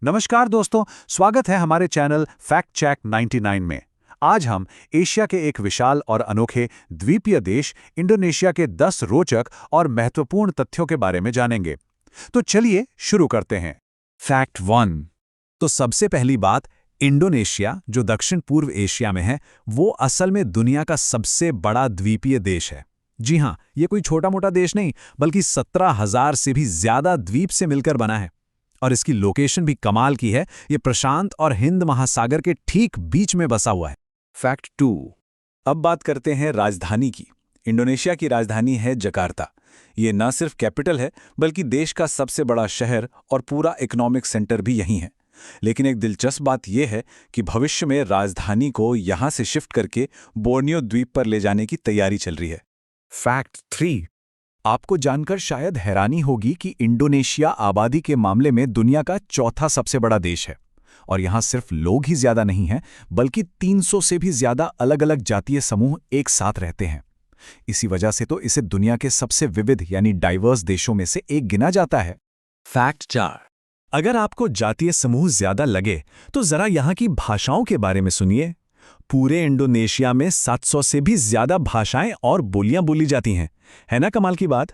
नमस्कार दोस्तों, स्वागत है हमारे चैनल फैक्ट चेक 99 में। आज हम एशिया के एक विशाल और अनोखे द्वीपीय देश इंडोनेशिया के 10 रोचक और महत्वपूर्ण तथ्यों के बारे में जानेंगे। तो चलिए शुरू करते हैं। फैक्ट 1। तो सबसे पहली बात, इंडोनेशिया जो दक्षिण पूर्व एशिया में है, वो असल में दुनिया का सबसे बड़ा द्वीपीय देश है। जी हाँ, ये कोई छोटा मोटा देश नहीं, बल्कि 17,000 से भी ज्यादा द्वीप से मिलकर बना है। और इसकी लोकेशन भी कमाल की है। ये प्रशांत और हिंद महासागर के ठीक बीच में बसा हुआ है। फैक्ट 2। अब बात करते हैं राजधानी की। इंडोनेशिया की राजधानी है जकार्ता। ये न सिर्फ कैपिटल है, बल्कि देश का सबसे बड़ा शहर और पूरा इकोनॉमिक सेंटर भी यहीं है। लेकिन एक दिलचस्प बात यह है कि भविष्य में राजधानी को यहां से शिफ्ट करके बोर्नियो द्वीप पर ले जाने की तैयारी चल रही है। फैक्ट 3। आपको जानकर शायद हैरानी होगी कि इंडोनेशिया आबादी के मामले में दुनिया का चौथा सबसे बड़ा देश है। और यहाँ सिर्फ लोग ही ज्यादा नहीं हैं, बल्कि 300 से भी ज्यादा अलग अलग जातीय समूह एक साथ रहते हैं। इसी वजह से तो इसे दुनिया के सबसे विविध यानी डाइवर्स देशों में से एक गिना जाता है। फैक्ट 4। अगर आपको जातीय समूह ज्यादा लगे तो जरा यहाँ की भाषाओं के बारे में सुनिए। पूरे इंडोनेशिया में 700 से भी ज्यादा भाषाएं और बोलियां बोली जाती हैं। है ना कमाल की बात।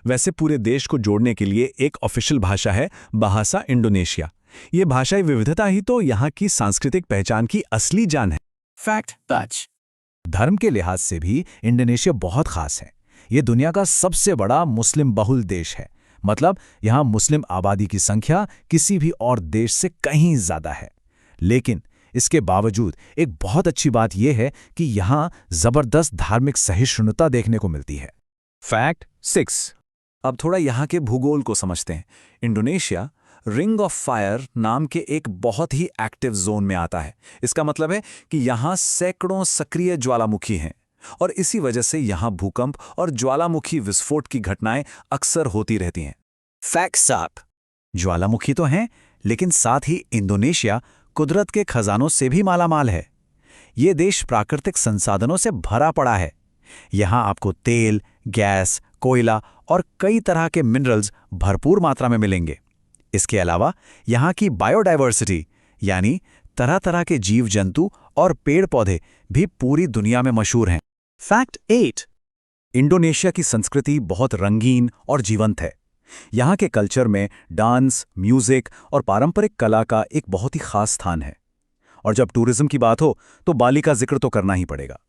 वैसे पूरे देश को जोड़ने के लिए एक ऑफिशियल भाषा है बहासा इंडोनेशिया। ये भाषाई विविधता ही तो यहाँ की सांस्कृतिक पहचान की असली जान है। फैक्ट 5। धर्म के लिहाज से भी इंडोनेशिया बहुत खास है। ये दुनिया का सबसे बड़ा मुस्लिम बहुल देश है। मतलब यहाँ मुस्लिम आबादी की संख्या किसी भी और देश से कहीं ज्यादा है। लेकिन इसके बावजूद एक बहुत अच्छी बात यह है कि यहाँ जबरदस्त धार्मिक सहिष्णुता देखने को मिलती है। फैक्ट 6। अब थोड़ा यहाँ के भूगोल को समझते हैं। इंडोनेशिया रिंग ऑफ फायर नाम के एक बहुत ही एक्टिव जोन में आता है। इसका मतलब है कि यहाँ सैकड़ों सक्रिय ज्वालामुखी हैं और इसी वजह से यहाँ भूकंप और ज्वालामुखी विस्फोट की घटनाएं अक्सर होती रहती हैं। फैक्ट 7। ज्वालामुखी तो हैं, लेकिन साथ ही इंडोनेशिया कुदरत के खजानों से भी मालामाल है। ये देश प्राकृतिक संसाधनों से भरा पड़ा है। यहाँ आपको तेल, गैस, कोयला और कई तरह के मिनरल्स भरपूर मात्रा में मिलेंगे। इसके अलावा यहाँ की बायोडाइवर्सिटी यानी तरह तरह के जीव जंतु और पेड़ पौधे भी पूरी दुनिया में मशहूर हैं। फैक्ट 8। इंडोनेशिया की संस्कृति बहुत रंगीन और जीवंत है। यहाँ के कल्चर में डांस, म्यूजिक और पारंपरिक कला का एक बहुत ही खास स्थान है। और जब टूरिज्म की बात हो तो बाली का जिक्र तो करना ही पड़ेगा।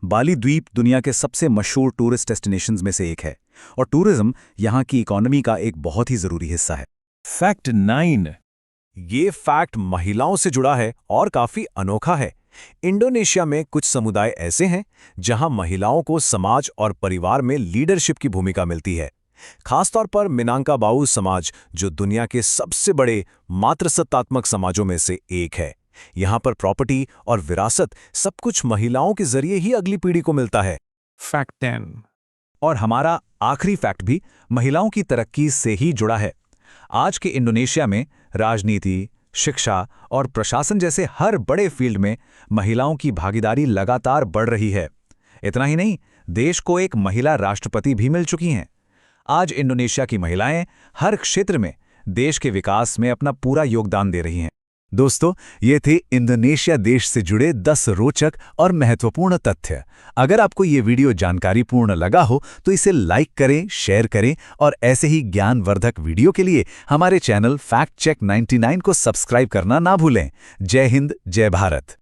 बाली द्वीप दुनिया के सबसे मशहूर टूरिस्ट डेस्टिनेशंस में से एक है और टूरिज्म यहाँ की इकोनॉमी का एक बहुत ही जरूरी हिस्सा है। फैक्ट 9। ये फैक्ट महिलाओं से जुड़ा है और काफी अनोखा है। इंडोनेशिया में कुछ समुदाय ऐसे हैं जहां महिलाओं को समाज और परिवार में लीडरशिप की भूमिका मिलती है। खासतौर पर मिनांकाबाउ समाज, जो दुनिया के सबसे बड़े मातृसत्तात्मक समाजों में से एक है। यहाँ पर प्रॉपर्टी और विरासत सब कुछ महिलाओं के जरिए ही अगली पीढ़ी को मिलता है। फैक्ट 10। और हमारा आखिरी फैक्ट भी महिलाओं की तरक्की से ही जुड़ा है। आज के इंडोनेशिया में राजनीति, शिक्षा और प्रशासन जैसे हर बड़े फील्ड में महिलाओं की भागीदारी लगातार बढ़ रही है। इतना ही नहीं, देश को एक महिला राष्ट्रपति भी मिल चुकी हैं। आज इंडोनेशिया की महिलाएं हर क्षेत्र में देश के विकास में अपना पूरा योगदान दे रही हैं। दोस्तों, ये थे इंडोनेशिया देश से जुड़े 10 रोचक और महत्वपूर्ण तथ्य। अगर आपको ये वीडियो जानकारीपूर्ण लगा हो तो इसे लाइक करें, शेयर करें और ऐसे ही ज्ञानवर्धक वीडियो के लिए हमारे चैनल फैक्ट चेक 99 को सब्सक्राइब करना ना भूलें। जय हिंद, जय भारत।